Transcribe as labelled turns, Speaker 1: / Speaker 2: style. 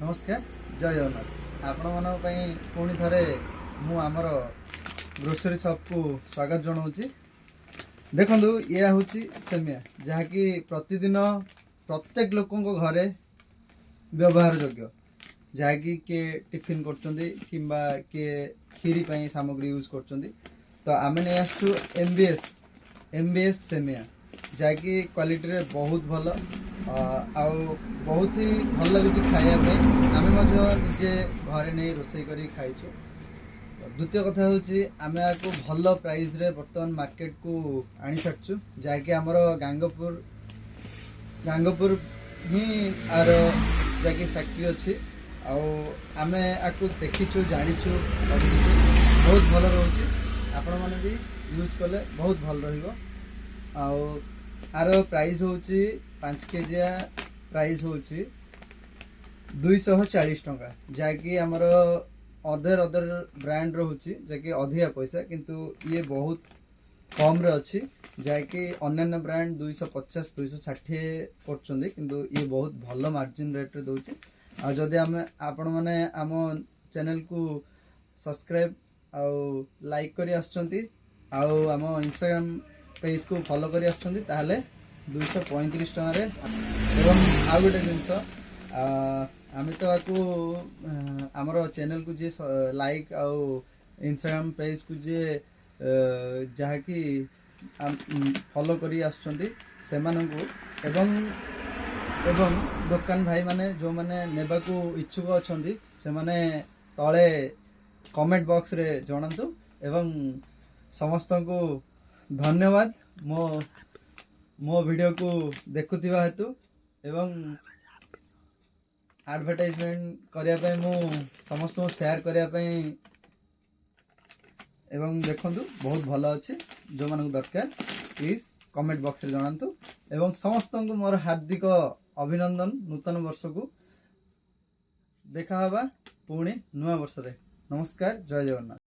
Speaker 1: नमस्कार जय जगन्नाथ आपण मानी पुणी थे मुझर ग्रोसरी शॉप को स्वागत जनाऊँगी। देखु यह हूँ सेमिया जहाँकि प्रतिदिन प्रत्येक लोकों घरे व्यवहार योग्य जहाँकि किए टिफिन करबा किए खीरी सामग्री यूज कर तो आम नहीं आसु एमबीएस सेमिया जहाँकि क्वालिटी रे बहुत भल आउ बहुत ही भल लगे खायापे आम निजे घरे नहीं रोसे कर खाइचु। द्वितीय कथा हूँ आम आपको भल प्राइस रे बर्तमान मार्केट को आनी सारचु जहाँकि आमर गांगपुर ही आर जहाँकि फैक्ट्री अच्छी आम आपको देखीचु जाचु बहुत भल रोचे आपण मैंने भी यूज कले बहुत भल आर प्राइस हूँ 5 केजिया प्राइस हूँ 240 टंका जहाँकि आमर अदर ब्रांड रोचे जहाँकि अधिका पैसा किंतु ये बहुत कम रे अच्छी जहाँकि अन्य ब्रांड 250 260 कर किंतु ये बहुत भल मार्जिन रेट रे दौर आदि आम आपण मैंने आम चैनल को सब्सक्राइब आउ लाइक करी आम इंस्टाग्राम पेज को फॉलो करी ताहले 235 टंकार एवं आउ गोटे जिनस आम तो आपको आमर चैनल को जी लाइक आउ इंस्टाग्राम पेज को जी जहाँकि फॉलो करी एवं दुकान भाई माने जो माने नेबा को इच्छुक अच्छा से माने तले कमेंट बॉक्स रे जनातु एवं समस्त को धन्यवाद मो वीडियो को देखुवा हेतु एवं एडवर्टाइजमेंट करने मु समस्त को शेयर करने एवं देखु बहुत भल अच्छे जो मानक दरकार प्लीज कमेंट बॉक्स रे जनातु एवं समस्त को मोर हार्दिक अभिनंदन नूतन वर्ष को देखा पुणी नुआ वर्ष रे। नमस्कार जय जगन्नाथ।